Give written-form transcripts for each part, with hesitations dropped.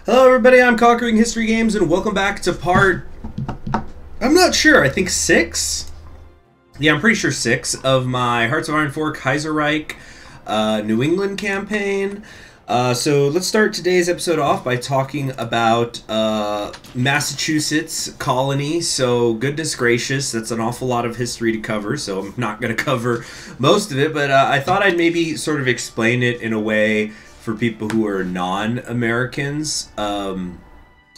Hello everybody, I'm Conquering History Games and welcome back to part, I'm not sure, I think 6? Yeah, I'm pretty sure 6 of my Hearts of Iron 4 Kaiserreich New England campaign. So let's start today's episode off by talking about Massachusetts colony. So goodness gracious, that's an awful lot of history to cover, so I'm not going to cover most of it, but I thought I'd maybe sort of explain it in a way for people who are non-Americans.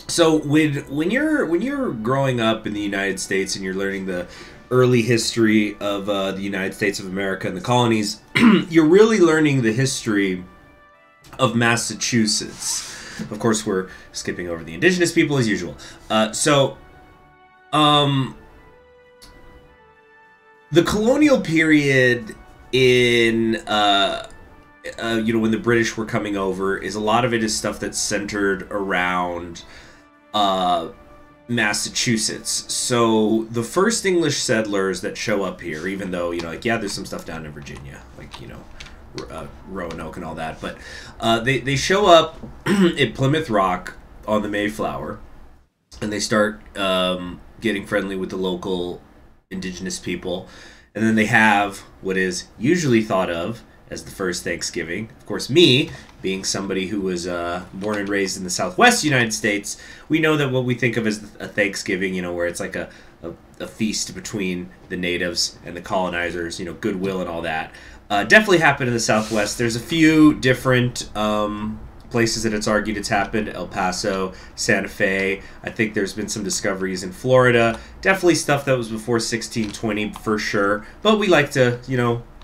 So when you're growing up in the United States and you're learning the early history of the United States of America and the colonies, you're really learning the history of Massachusetts. Of course, we're skipping over the indigenous people as usual. The colonial period in when the British were coming over, is a lot of it is stuff that's centered around Massachusetts. So the first English settlers that show up here, even though, there's some stuff down in Virginia, Roanoke and all that, but they show up at Plymouth Rock on the Mayflower, and they start getting friendly with the local indigenous people, and then they have what is usually thought of as the first Thanksgiving. Of course, me, being somebody who was born and raised in the Southwest United States, we know that what we think of as a Thanksgiving, where it's like a feast between the natives and the colonizers, goodwill and all that, definitely happened in the Southwest. There's a few different places that it's argued it's happened: El Paso, Santa Fe. I think there's been some discoveries in Florida. Definitely stuff that was before 1620 for sure. But we like to,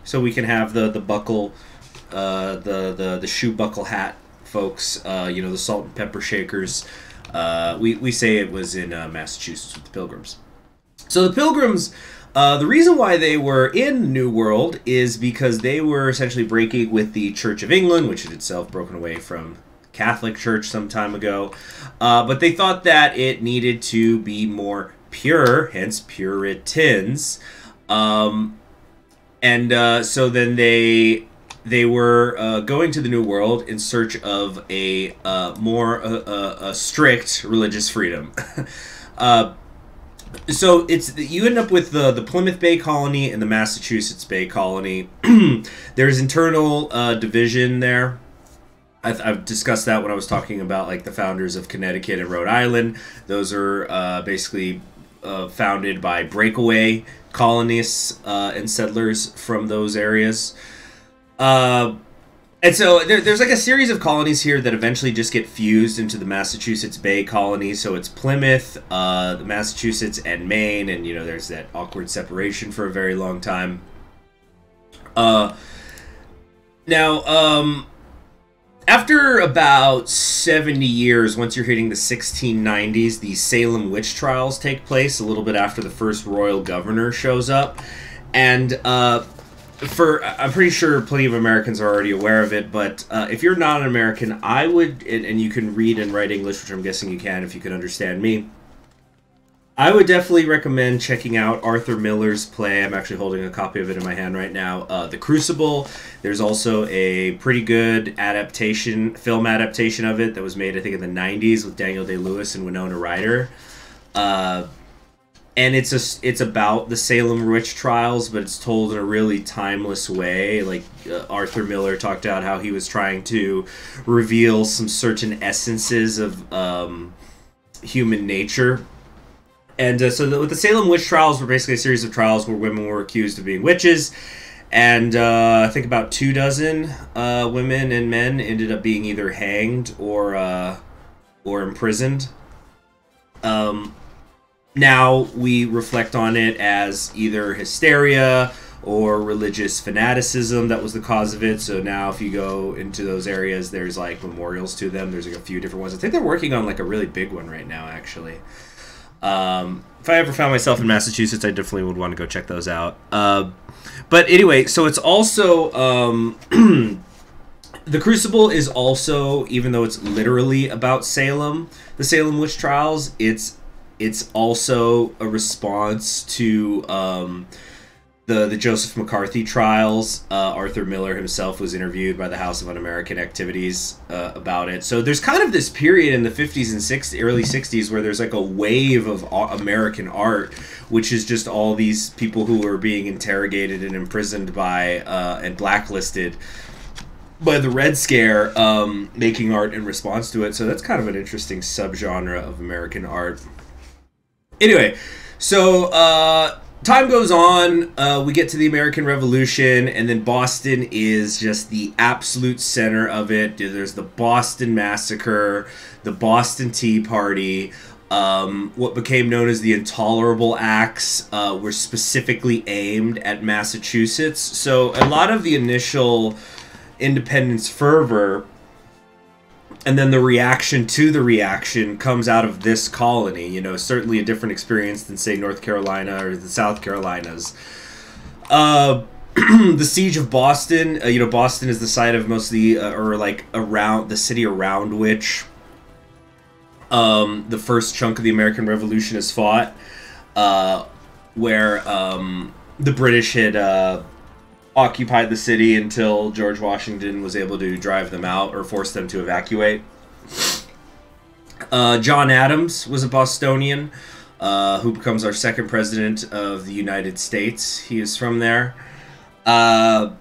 so we can have the buckle, the shoe buckle hat folks, the salt and pepper shakers. We say it was in Massachusetts with the Pilgrims. So the Pilgrims, the reason why they were in the New World is because they were essentially breaking with the Church of England, which had itself broken away from the Catholic Church some time ago. But they thought that it needed to be more pure, hence Puritans. So then they were going to the New World in search of a more strict religious freedom. So you end up with the Plymouth Bay Colony and the Massachusetts Bay Colony. There's internal division there. I've discussed that when I was talking about the founders of Connecticut and Rhode Island. Those are basically founded by breakaway colonists and settlers from those areas. And so there's a series of colonies here that eventually just get fused into the Massachusetts Bay Colony. So it's Plymouth, Massachusetts, and Maine, and there's that awkward separation for a very long time. After about 70 years, once you're hitting the 1690s, the Salem witch trials take place, a little bit after the first royal governor shows up. And I'm pretty sure plenty of Americans are already aware of it, but if you're not an American, I would, and you can read and write English, which I'm guessing you can if you can understand me, I would definitely recommend checking out Arthur Miller's play. I'm actually holding a copy of it in my hand right now. The Crucible. There's also a pretty good film adaptation of it that was made, I think, in the 90s with Daniel Day-Lewis and Winona Ryder. And it's about the Salem witch trials, but it's told in a really timeless way. Arthur Miller talked about how he was trying to reveal some certain essences of human nature. And with the Salem witch trials were basically a series of trials where women were accused of being witches. And I think about 24 women and men ended up being either hanged or imprisoned. Now we reflect on it as either hysteria or religious fanaticism that was the cause of it. So now if you go into those areas, there's memorials to them. There's a few different ones. I think they're working on a really big one right now, actually. If I ever found myself in Massachusetts, I definitely would want to go check those out. But anyway, so it's also the Crucible is also, even though it's literally about Salem, the Salem witch trials, it's also a response to the Joseph McCarthy trials. Arthur Miller himself was interviewed by the House of Un-American Activities about it. So there's kind of this period in the 50s and 60s, early 60s where there's like a wave of American art, which is just all these people who are being interrogated and imprisoned by and blacklisted by the Red Scare, making art in response to it. So that's kind of an interesting subgenre of American art. Anyway, so time goes on, we get to the American Revolution, and then Boston is just the absolute center of it. There's the Boston Massacre, the Boston Tea Party, what became known as the Intolerable Acts were specifically aimed at Massachusetts. So a lot of the initial independence fervor and then the reaction to the reaction comes out of this colony. You know, certainly a different experience than, say, North Carolina or the South Carolinas. The Siege of Boston, you know, Boston is the site of most of the, or like around the city around which the first chunk of the American Revolution is fought, where the British had occupied the city until George Washington was able to drive them out or force them to evacuate. John Adams was a Bostonian who becomes our second president of the United States. He is from there. And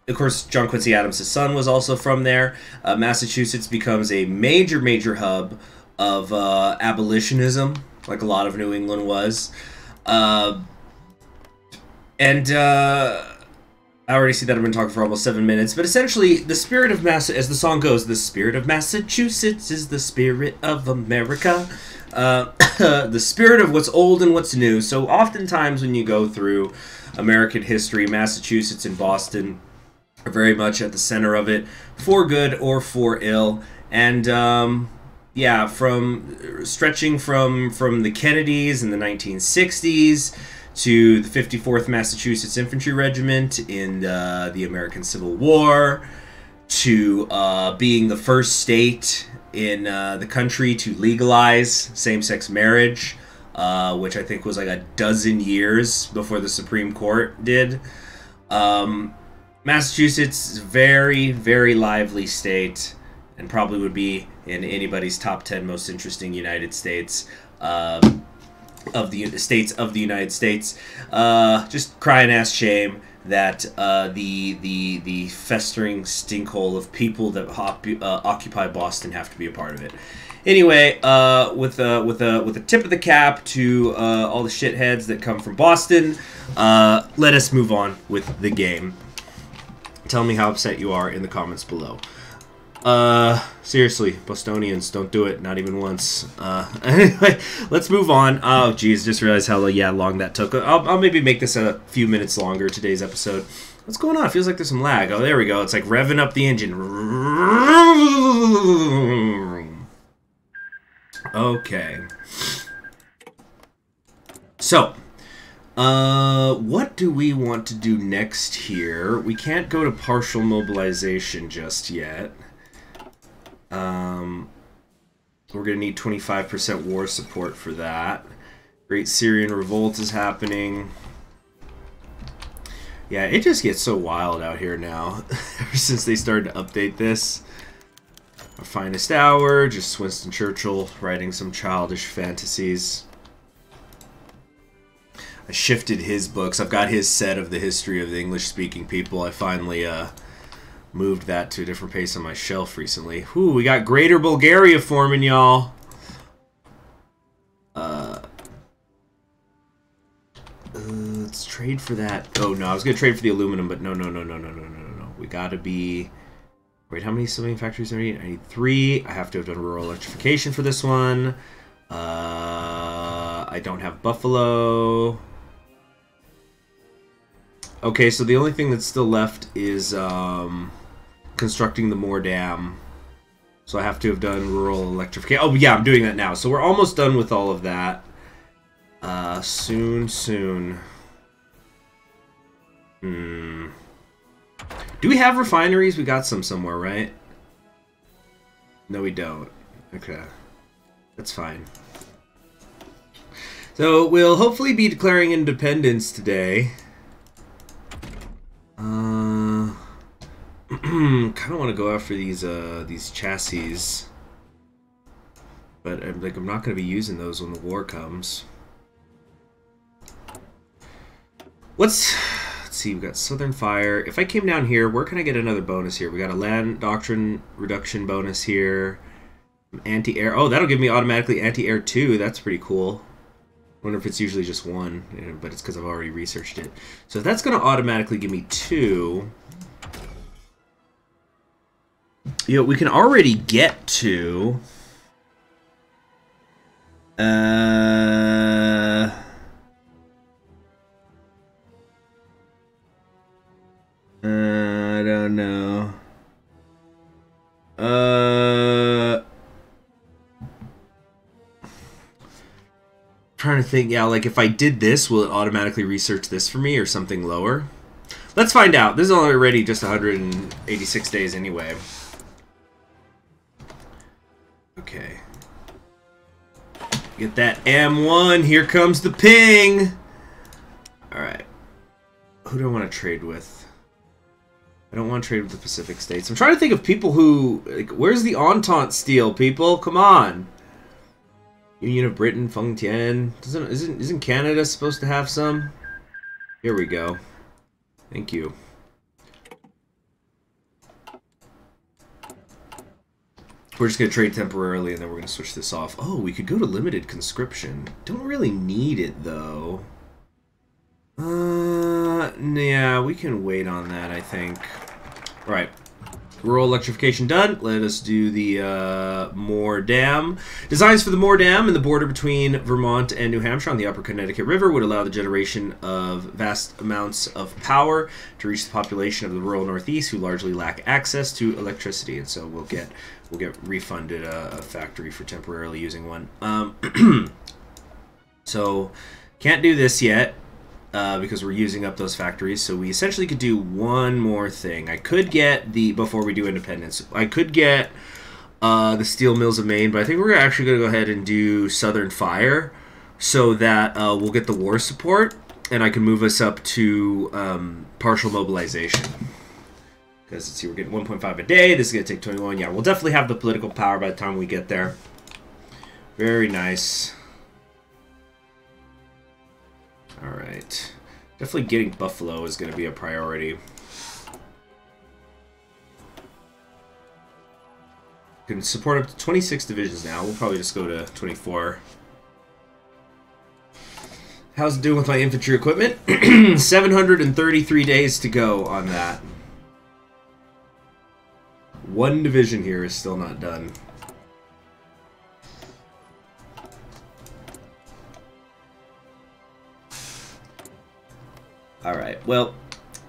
of course, John Quincy Adams' son was also from there. Massachusetts becomes a major, major hub of abolitionism, like a lot of New England was. And I already see that I've been talking for almost 7 minutes, but essentially, the spirit of as the song goes, the spirit of Massachusetts is the spirit of America. The spirit of what's old and what's new. So oftentimes when you go through American history, Massachusetts and Boston are very much at the center of it, for good or for ill. And yeah, from stretching from the Kennedys in the 1960s to the 54th Massachusetts Infantry Regiment in the American Civil War, to being the first state in the country to legalize same-sex marriage, which I think was like a dozen years before the Supreme Court did. Massachusetts is a very, very lively state, and probably would be in anybody's top 10 most interesting United States. Of the states of the United States. Just crying ass shame that the festering stinkhole of people that occupy Boston have to be a part of it. Anyway, with a tip of the cap to all the shitheads that come from Boston, let us move on with the game. Tell me how upset you are in the comments below. Seriously, Bostonians, don't do it, not even once. Anyway, let's move on. Oh, geez, just realized how long that took. I'll maybe make this a few minutes longer, today's episode. What's going on? It feels like there's some lag. Oh, there we go. It's like revving up the engine. Okay. So, what do we want to do next here? We can't go to partial mobilization just yet. We're going to need 25% war support for that. Great Syrian Revolt is happening. Yeah, it just gets so wild out here now. Ever since they started to update this. Our finest hour, just Winston Churchill writing some childish fantasies. I shifted his books. I've got his set of the history of the English-speaking people. I finally, moved that to a different pace on my shelf recently. Ooh, we got Greater Bulgaria forming, y'all. Let's trade for that. Oh, no, I was going to trade for the aluminum, but no. We got to be... Wait, how many civilian factories do I need? I need 3. I have to have done rural electrification for this one. I don't have Buffalo. Okay, so the only thing that's still left is... constructing the Moore Dam. So I have to have done rural electrification. Oh, yeah, I'm doing that now. So we're almost done with all of that. Soon. Do we have refineries? We got some somewhere, right? No, we don't. Okay. That's fine. So we'll hopefully be declaring independence today. Kind of want to go after these chassis, but I'm not going to be using those when the war comes. Let's see. We've got Southern Fire. If I came down here, where can I get another bonus here? We got a land doctrine reduction bonus here. Anti-air. Oh, that'll give me automatically anti-air 2. That's pretty cool. Wonder if it's usually just 1, but it's because I've already researched it. So if that's going to automatically give me 2, you know, we can already get to. I don't know. Trying to think. Yeah, like if I did this, will it automatically research this for me or something lower? Let's find out. This is already just 186 days anyway. Okay. Get that M1. Here comes the ping. Alright. Who do I want to trade with? I don't want to trade with the Pacific States. I'm trying to think of people who... Like, where's the Entente steel, people? Come on. Union of Britain, Feng Tian. Isn't Canada supposed to have some? Here we go. Thank you. We're just going to trade temporarily, and then we're going to switch this off. Oh, we could go to limited conscription. Don't really need it, though. Yeah, we can wait on that, I think. Right. Rural electrification done. Let us do the Moore Dam. Designs for the Moore Dam in the border between Vermont and New Hampshire on the upper Connecticut River would allow the generation of vast amounts of power to reach the population of the rural Northeast who largely lack access to electricity. And so we'll get refunded a factory for temporarily using one. So can't do this yet. Because we're using up those factories, so we essentially could do one more thing. I could get before we do independence, I could get the steel mills of Maine, but I think we're actually going to go ahead and do Southern Fire, so that we'll get the war support, and I can move us up to partial mobilization. Because let's see, we're getting 1.5 a day. This is going to take 21. Yeah, we'll definitely have the political power by the time we get there. Very nice. Alright. Definitely getting Buffalo is going to be a priority. Can support up to 26 divisions now. We'll probably just go to 24. How's it doing with my infantry equipment? 733 days to go on that. One division here is still not done. Alright, well,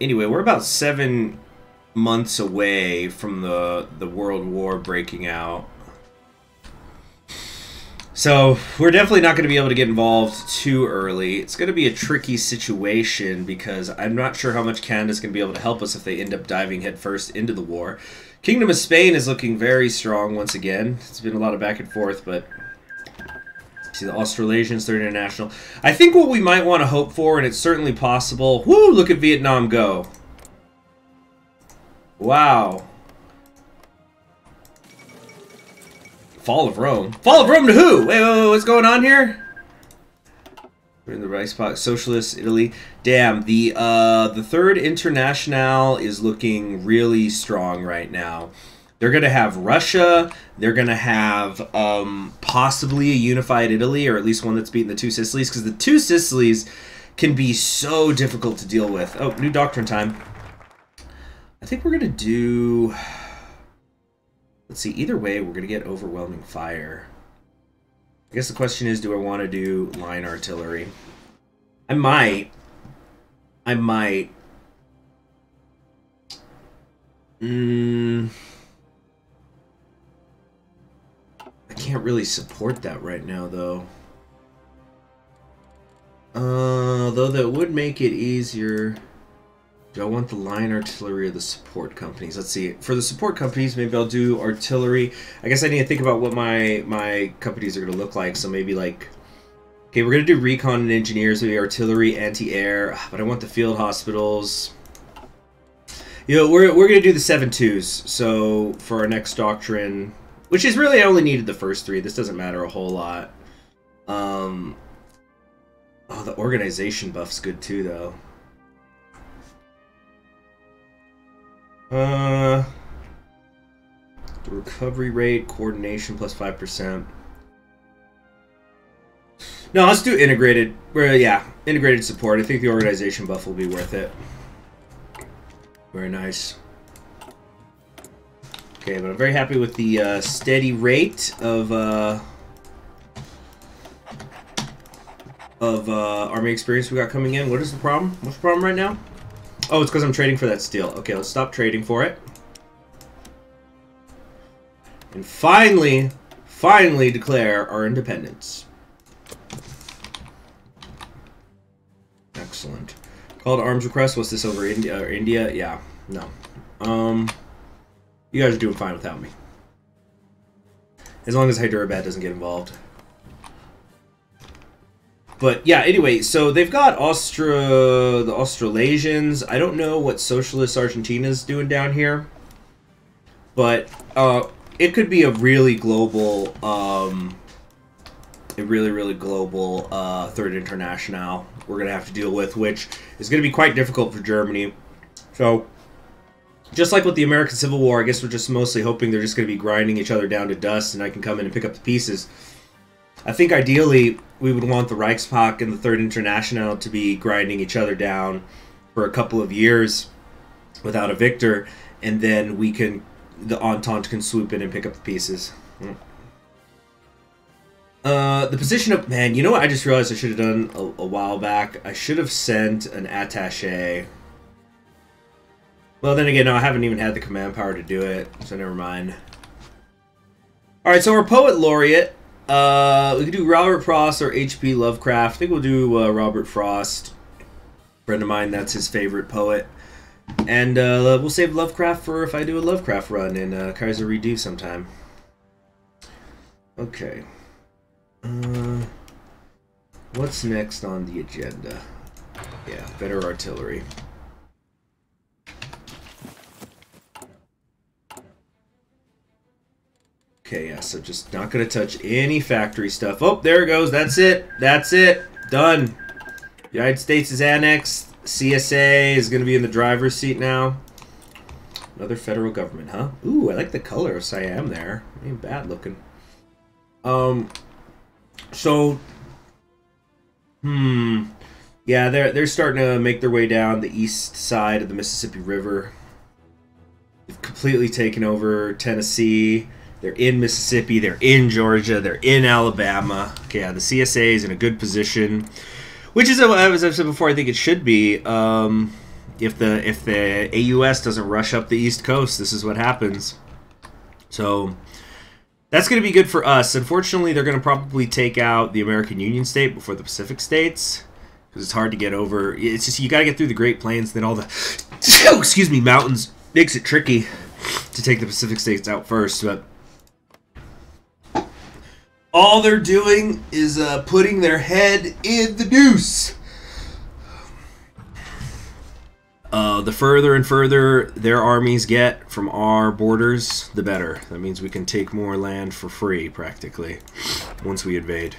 anyway, we're about 7 months away from the World War breaking out. So, we're definitely not going to be able to get involved too early. It's going to be a tricky situation because I'm not sure how much Canada's going to be able to help us if they end up diving headfirst into the war. Kingdom of Spain is looking very strong once again. It's been a lot of back and forth, but... See the Australasians, third international. I think what we might want to hope for, and it's certainly possible... Woo! Look at Vietnam go. Wow. Fall of Rome. Fall of Rome to who? Wait, what's going on here? We're in the right spot. Socialist Italy. Damn, the third international is looking really strong right now. They're going to have Russia. They're going to have possibly a unified Italy, or at least one that's beating the two Sicilies, because the two Sicilies can be so difficult to deal with. Oh, new Doctrine time. I think we're going to do... Let's see, either way, we're going to get overwhelming fire. I guess the question is, do I want to do line artillery? I might. I can't really support that right now, though. Though that would make it easier. Do I want the line artillery or the support companies? Let's see. For the support companies, maybe I'll do artillery. I guess I need to think about what my companies are going to look like. So maybe like Okay, we're going to do recon and engineers, maybe artillery, anti-air, but I want the field hospitals. You know, we're going to do the 7-2s, so for our next doctrine, which is really, I only needed the first 3. This doesn't matter a whole lot. Oh, the organization buff's good too, though. The recovery rate, coordination plus 5%. No, let's do integrated. Yeah, integrated support. I think the organization buff will be worth it. Very nice. Okay, but I'm very happy with the steady rate of army experience we got coming in. What is the problem? What's the problem right now? Oh, it's because I'm trading for that steel. Okay, let's stop trading for it. And finally declare our independence. Excellent. Called arms request. What's this over India? India? Yeah. No. You guys are doing fine without me. As long as Hyderabad doesn't get involved. But yeah, anyway, so they've got the Australasians. I don't know what Socialist Argentina's doing down here. But it could be a really global really global Third International we're going to have to deal with, which is going to be quite difficult for Germany. So, just like with the American Civil War, I guess we're just mostly hoping they're just going to be grinding each other down to dust and I can come in and pick up the pieces. I think ideally we would want the Reichspakt and the Third International to be grinding each other down for a couple of years without a victor, and then the Entente can swoop in and pick up the pieces. The position of... Man, you know what I just realized I should have done a while back? I should have sent an attaché. Well, then again, no, I haven't even had the command power to do it, so never mind. Alright, so our Poet Laureate. We could do Robert Frost or H.P. Lovecraft. I think we'll do Robert Frost. Friend of mine, that's his favorite poet. And we'll save Lovecraft for if I do a Lovecraft run in Kaiserreich sometime. Okay. What's next on the agenda? Yeah, better artillery. Okay, yeah, so just not going to touch any factory stuff. Oh, there it goes. That's it. That's it. Done. United States is annexed. CSA is going to be in the driver's seat now. Another federal government, huh? Ooh, I like the color of Siam there. Ain't bad looking. Yeah, they're starting to make their way down the east side of the Mississippi River. They've completely taken over Tennessee. They're in Mississippi. They're in Georgia. They're in Alabama. Okay, yeah, the CSA is in a good position, which is, as I've said before, I think it should be. If the AUS doesn't rush up the East Coast, this is what happens. So that's going to be good for us. Unfortunately, they're going to probably take out the American Union State before the Pacific States, because it's hard to get over. It's just you got to get through the Great Plains, then all the excuse me, mountains makes it tricky to take the Pacific States out first. But all they're doing is putting their head in the noose. The further and further their armies get from our borders, the better. That means we can take more land for free, practically, once we invade.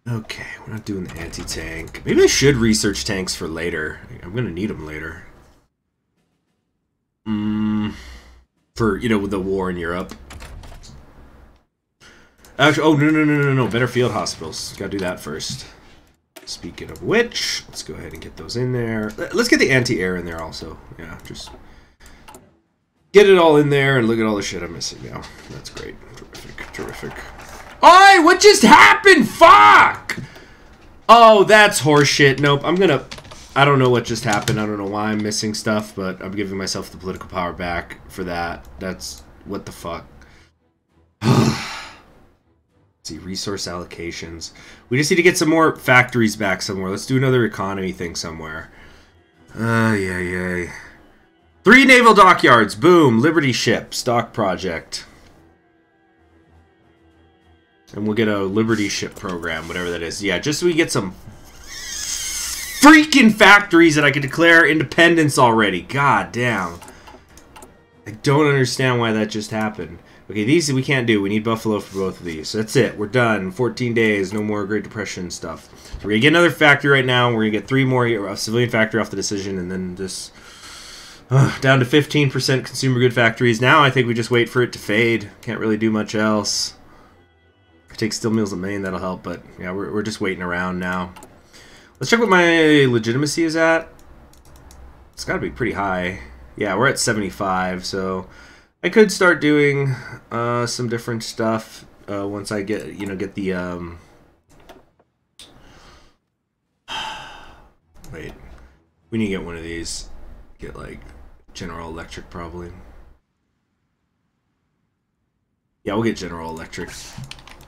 Okay, we're not doing the anti-tank. Maybe I should research tanks for later. I'm going to need them later. For, you know, the war in Europe. Actually, oh, no. Better field hospitals. Gotta do that first. Speaking of which, let's go ahead and get those in there. Let's get the anti-air in there also. Yeah, just get it all in there and look at all the shit I'm missing now. That's great. Terrific, terrific. Oi, what just happened? Fuck! Oh, that's horseshit. Nope, I don't know what just happened. I don't know why I'm missing stuff, but I'm giving myself the political power back for that. That's... what the fuck? See, resource allocations. We just need to get some more factories back somewhere. Let's do another economy thing somewhere. Yay. 3 naval dockyards. Boom. Liberty ship. Stock project. And we'll get a Liberty ship program, whatever that is. Yeah, just so we get some freaking factories that I can declare independence already. God damn. I don't understand why that just happened. Okay, these we can't do. We need Buffalo for both of these. So that's it. We're done. 14 days. No more Great Depression stuff. So we're going to get another factory right now. We're going to get 3 more a civilian factory off the decision. And then just down to 15% consumer good factories. Now I think we just wait for it to fade. Can't really do much else. Take Steel Mills in Maine. That'll help. But yeah, we're just waiting around now. Let's check what my legitimacy is at. It's got to be pretty high. Yeah, we're at 75. So I could start doing some different stuff once I get the wait, we need to get one of these. Get like General Electric probably. Yeah, we'll get General Electric.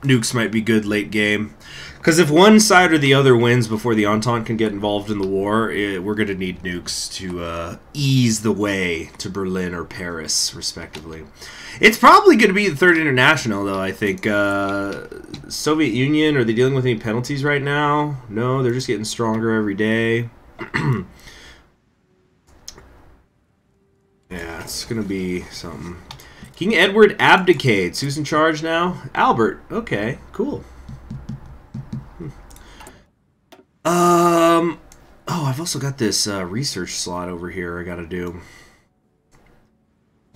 Nukes might be good late game, because if one side or the other wins before the Entente can get involved in the war, we're going to need nukes to ease the way to Berlin or Paris, respectively. It's probably going to be the Third International, though, I think. Soviet Union, are they dealing with any penalties right now? No, they're just getting stronger every day. Yeah, it's going to be something. King Edward abdicates. Who's in charge now? Albert. Okay, cool. Oh, I've also got this research slot over here I gotta do.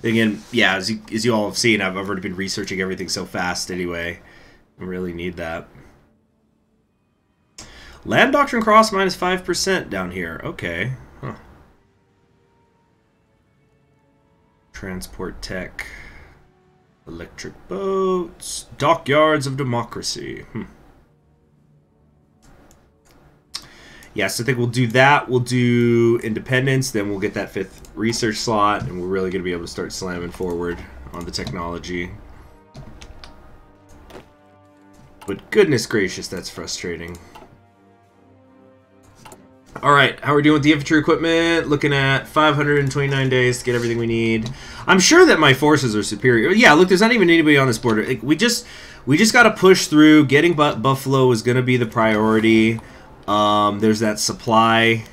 Again, yeah, as you all have seen, I've already been researching everything so fast anyway. I really need that. Land Doctrine Cross minus 5% down here. Okay. Huh. Transport Tech. Electric boats. Dockyards of Democracy. Yes, I think we'll do that. We'll do Independence. Then we'll get that 5th research slot. And we're really going to be able to start slamming forward on the technology. But goodness gracious, that's frustrating. Alright, how are we doing with the infantry equipment? Looking at 529 days to get everything we need. I'm sure that my forces are superior. Yeah, look, there's not even anybody on this border. Like, we just got to push through. Getting Buffalo is going to be the priority. There's that supply.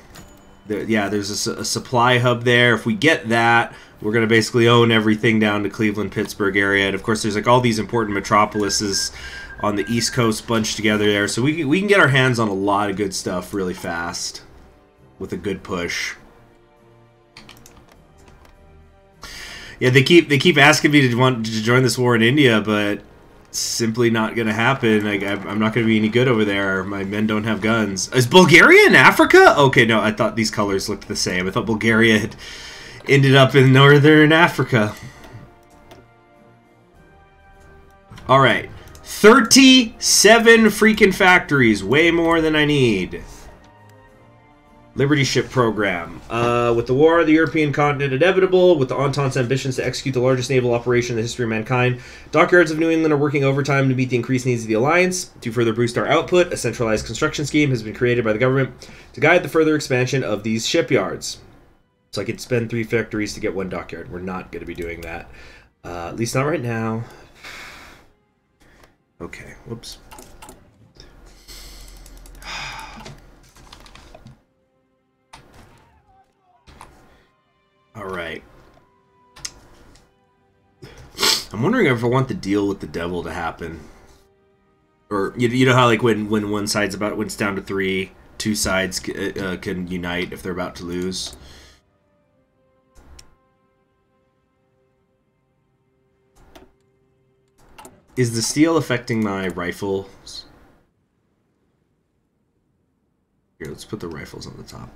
There's a supply hub there. If we get that, we're going to basically own everything down to Cleveland, Pittsburgh area. And, of course, there's like all these important metropolises on the East Coast bunched together there. So we can get our hands on a lot of good stuff really fast. With a good push. Yeah, they keep asking me to want to join this war in India, but it's simply not going to happen. Like, I'm not going to be any good over there. My men don't have guns. Is Bulgaria in Africa? Okay, no, I thought these colors looked the same. I thought Bulgaria had ended up in northern Africa. All right, 37 freaking factories, way more than I need. Liberty ship program. With the war of the European continent inevitable, with the Entente's ambitions to execute the largest naval operation in the history of mankind, dockyards of New England are working overtime to meet the increased needs of the Alliance. To further boost our output, a centralized construction scheme has been created by the government to guide the further expansion of these shipyards. So I could spend 3 factories to get 1 dockyard. We're not going to be doing that. At least not right now. Okay, whoops. Alright. I'm wondering if I want the deal with the devil to happen. Or, you know how like when one side's when it's down to 3, 2 sides can unite if they're about to lose. Is the steel affecting my rifles? Here, let's put the rifles on the top.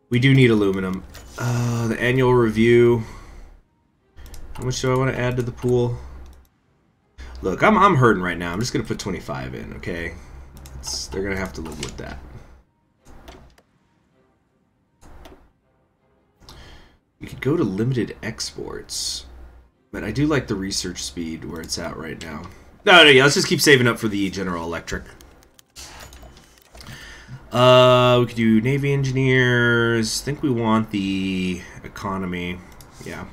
We do need aluminum. The annual review. How much do I want to add to the pool? Look, I'm hurting right now. I'm just gonna put 25 in, okay? They're gonna have to live with that. We could go to limited exports, but I do like the research speed where it's at right now. No, yeah, let's just keep saving up for the General Electric. We could do Navy engineers. I think we want the economy. Yeah.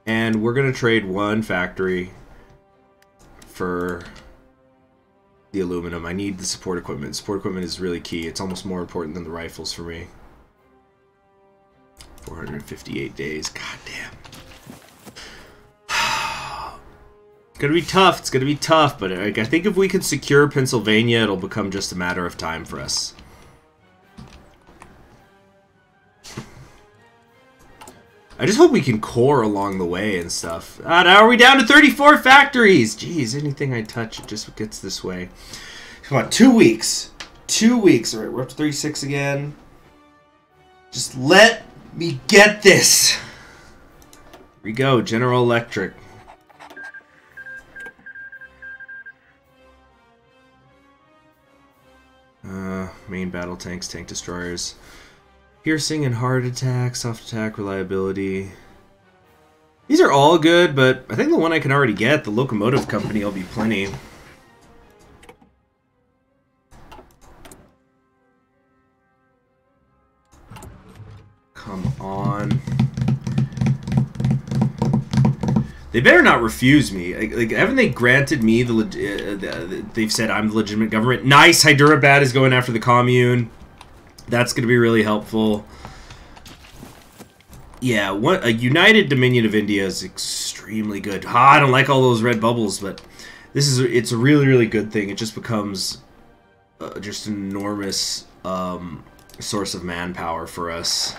And we're going to trade one factory for the aluminum. I need the support equipment. Support equipment is really key. It's almost more important than the rifles for me. 458 days. God damn. It's going to be tough. It's going to be tough. But I think if we can secure Pennsylvania, it'll become just a matter of time for us. I just hope we can core along the way and stuff. Ah, now are we down to 34 factories? Jeez, anything I touch, it just gets this way. Come on, 2 weeks. 2 weeks. All right, we're up to 36 again. Just let me get this. Here we go, General Electric. Main battle tanks, tank destroyers. Piercing and hard attack, soft attack, reliability. These are all good, but I think the one I can already get, the locomotive company, will be plenty. Come on. They better not refuse me. Like, haven't they granted me they've said I'm the legitimate government? Nice, Hyderabad is going after the commune. That's going to be really helpful. Yeah, a United Dominion of India is extremely good. I don't like all those red bubbles, but it's a really, really good thing. It just becomes just an enormous source of manpower for us.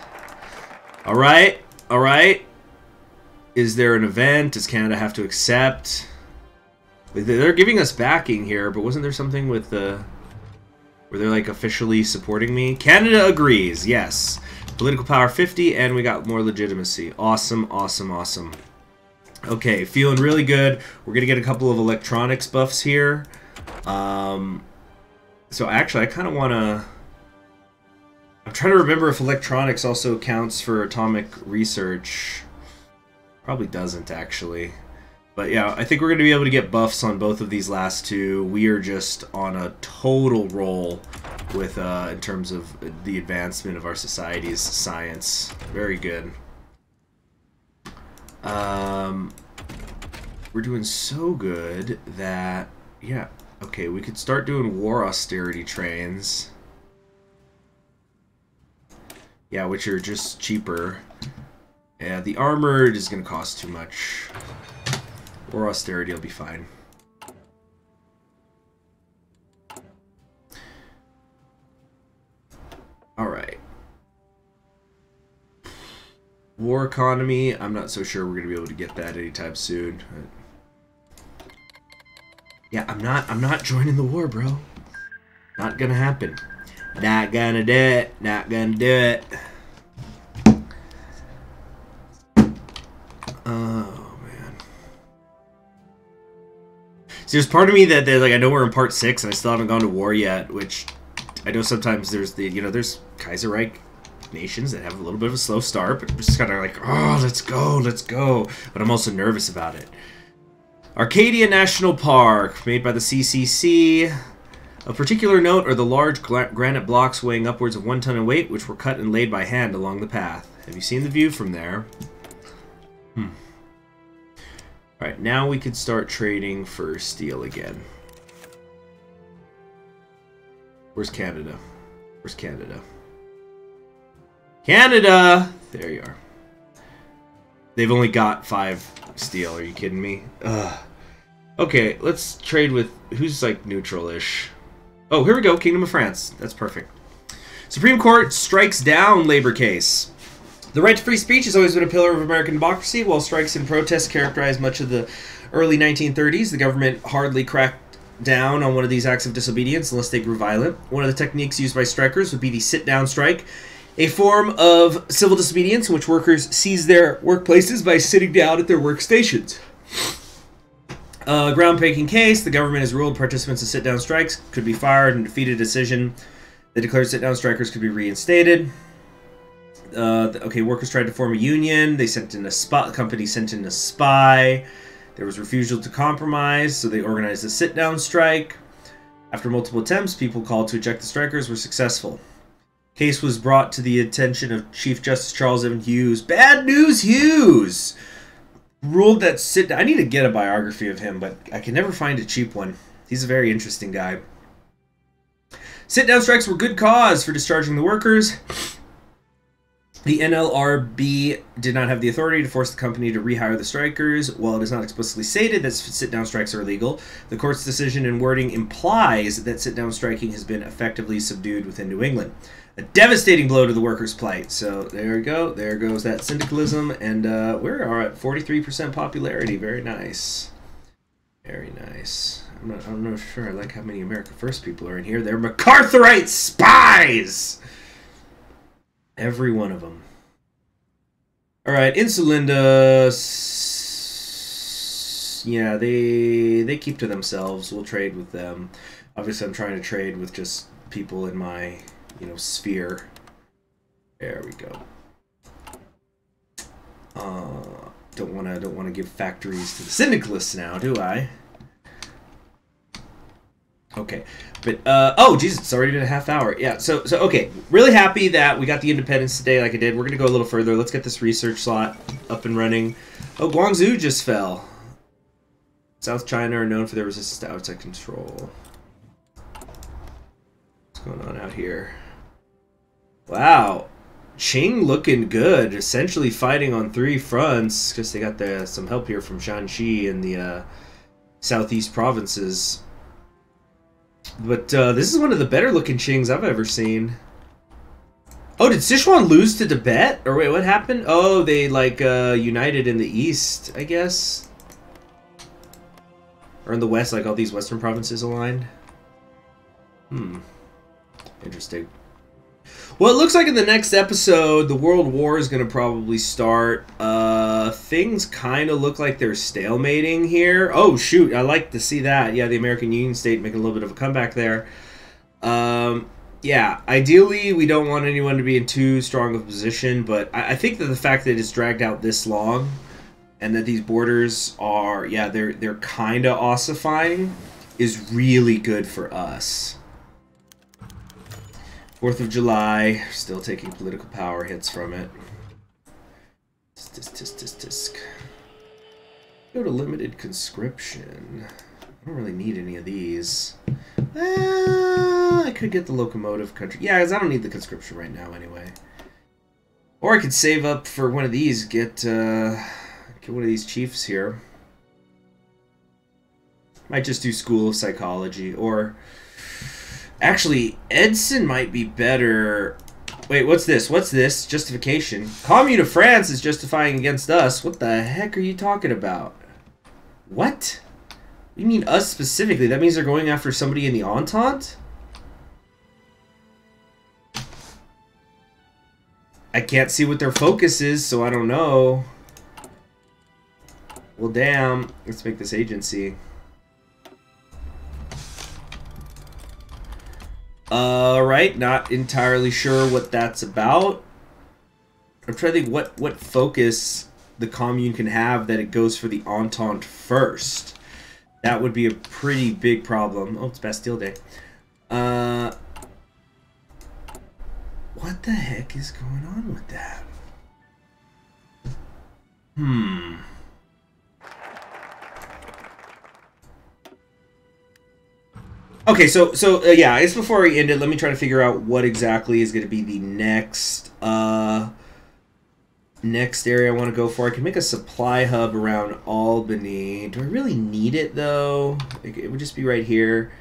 All right, all right. Is there an event? Does Canada have to accept? They're giving us backing here, but wasn't there something with the... Were they like officially supporting me? Canada agrees, yes. Political power 50, and we got more legitimacy. Awesome, awesome, awesome. Okay, feeling really good. We're going to get a couple of electronics buffs here. So actually, I kind of want to... I'm trying to remember if electronics also counts for atomic research. Probably doesn't, actually. But yeah, I think we're going to be able to get buffs on both of these last two. We are just on a total roll with in terms of the advancement of our society's science. Very good. We're doing so good that, yeah, okay, we could start doing war austerity trains. Yeah, which are just cheaper. Yeah, the armored is going to cost too much. War austerity will be fine. Alright. War economy, I'm not so sure we're going to be able to get that anytime soon. Yeah, I'm not joining the war, bro. Not gonna happen. Not gonna do it. Not gonna do it. Oh, man. See, there's part of me that like, I know we're in part 6 and I still haven't gone to war yet, which I know sometimes there's the, there's Kaiserreich nations that have a little bit of a slow start, but I'm just kind of like, oh, let's go, let's go. But I'm also nervous about it. Arcadia National Park, made by the CCC. Of particular note are the large granite blocks weighing upwards of 1 ton in weight, which were cut and laid by hand along the path. Have you seen the view from there? Alright, now we could start trading for steel again. Where's Canada? Where's Canada? Canada! There you are. They've only got 5 steel. Are you kidding me? Ugh. Okay, let's trade with... Who's, like, neutral-ish? Oh, here we go. Kingdom of France. That's perfect. Supreme Court strikes down labor case. The right to free speech has always been a pillar of American democracy. While strikes and protests characterized much of the early 1930s, the government hardly cracked down on one of these acts of disobedience unless they grew violent. One of the techniques used by strikers would be the sit-down strike, a form of civil disobedience in which workers seize their workplaces by sitting down at their workstations. Groundbreaking case, the government has ruled participants in sit-down strikes could be fired, and defeated a decision that declared sit-down strikers could be reinstated. Okay, workers tried to form a union. They sent in a spy. The company sent in a spy. There was refusal to compromise, so they organized a sit-down strike. After multiple attempts, people called to eject the strikers were successful. Case was brought to the attention of Chief Justice Charles Evan Hughes. Bad news, Hughes! ruled that sit. I need to get a biography of him, but I can never find a cheap one. He's a very interesting guy. Sit-down strikes were good cause for discharging the workers. The NLRB did not have the authority to force the company to rehire the strikers. While it is not explicitly stated that sit-down strikes are illegal, the court's decision and wording implies that sit-down striking has been effectively subdued within New England. A devastating blow to the workers' plight. So there we go. There goes that syndicalism, and we are at 43% popularity. Very nice. Very nice. I'm not sure I like how many America First people are in here. They're MacArthurite spies! Every one of them. Alright, Insulinda. Yeah, they keep to themselves. We'll trade with them. Obviously, I'm trying to trade with just people in my, you know, sphere. There we go. Don't wanna give factories to the syndicalists now, do I? Okay, but oh Jesus, it's already been a half hour. Yeah, so okay, really happy that we got the independence today, like I did. We're gonna go a little further. Let's get this research slot up and running. Oh, Guangzhou just fell. South China are known for their resistance to outside control. What's going on out here? Wow, Qing looking good. Essentially fighting on 3 fronts because they got some help here from Shanxi and the southeast provinces. But this is one of the better looking Qings I've ever seen. Oh, did Sichuan lose to Tibet? Or wait, what happened? Oh, they like united in the east, I guess. Or in the west, like all these western provinces aligned. Interesting. Well, it looks like in the next episode, the World War is going to probably start. Things kind of look like they're stalemating here. Oh, shoot. I like to see that. Yeah, the American Union State making a little bit of a comeback there. Yeah, ideally, we don't want anyone to be in too strong of a position, but I think that the fact that it's dragged out this long and that these borders are, yeah, they're kind of ossifying is really good for us. 4th of July, still taking political power hits from it. Tisk. Go to limited conscription. I don't really need any of these. I could get the locomotive country. Yeah, because I don't need the conscription right now anyway. Or I could save up for one of these, get one of these chiefs here. Might just do School of Psychology, or... Actually, Edson might be better. Wait, what's this? What's this? Justification. Commune of France is justifying against us. What the heck are you talking about? What? You mean us specifically? That means they're going after somebody in the Entente? I can't see what their focus is, so I don't know. Well, damn. Let's make this agency. Alright, not entirely sure what that's about. I'm trying to think what focus the commune can have that it goes for the Entente first. That would be a pretty big problem. Oh, it's Bastille Day. What the heck is going on with that? Okay, so yeah, I guess before we end it, let me try to figure out what exactly is going to be the next next area I want to go for. I can make a supply hub around Albany. Do I really need it, though? It would just be right here.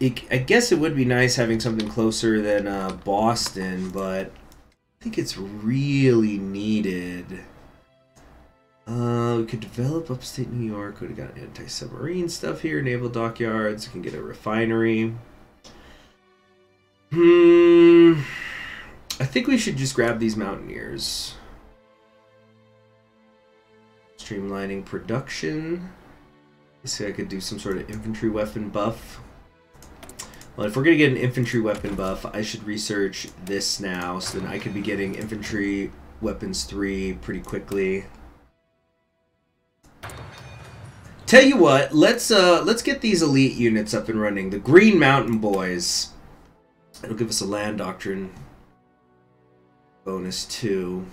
I guess it would be nice having something closer than Boston, but I think it's really needed. We could develop upstate New York. Would have got anti-submarine stuff here, naval dockyards. We can get a refinery. I think we should just grab these mountaineers. Streamlining production. See, I could do some sort of infantry weapon buff. Well, if we're going to get an infantry weapon buff, I should research this now, so then I could be getting infantry weapons 3 pretty quickly. Tell you what, let's get these elite units up and running. The Green Mountain Boys. It'll give us a land doctrine bonus 2.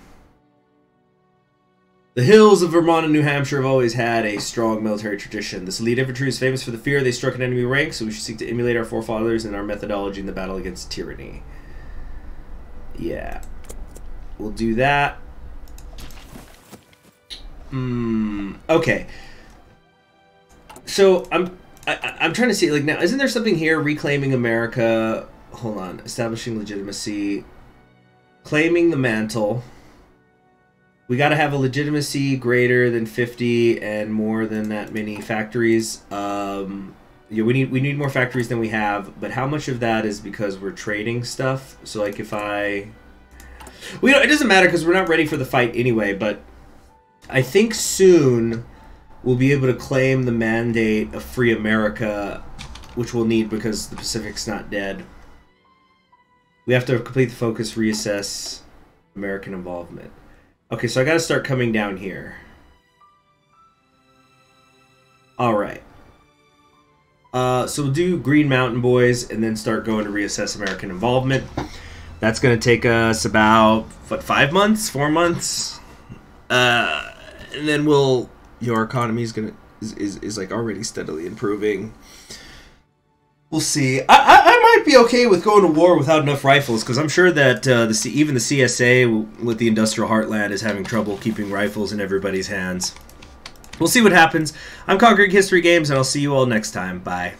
The hills of Vermont and New Hampshire have always had a strong military tradition. This elite infantry is famous for the fear they struck in enemy ranks, so we should seek to emulate our forefathers and our methodology in the battle against tyranny. Yeah. We'll do that. Okay. So I'm trying to see, like, now, isn't there something here? Reclaiming America. Hold on. Establishing legitimacy. Claiming the mantle. We got to have a legitimacy greater than 50 and more than that many factories. Yeah, we need more factories than we have, but how much of that is because we're trading stuff? So, like, if I... Well, you know, it doesn't matter because we're not ready for the fight anyway, but I think soon we'll be able to claim the mandate of Free America, which we'll need because the Pacific's not dead. We have to complete the focus, reassess American involvement. Okay, so I got to start coming down here. All right. So we'll do Green Mountain Boys and then start going to reassess American involvement. That's going to take us about, what, 5 months? 4 months? And then we'll... Your economy is going to... Is like already steadily improving. We'll see. I might be okay with going to war without enough rifles, because I'm sure that even the CSA with the Industrial Heartland is having trouble keeping rifles in everybody's hands. We'll see what happens. I'm Conquering History Games, and I'll see you all next time. Bye.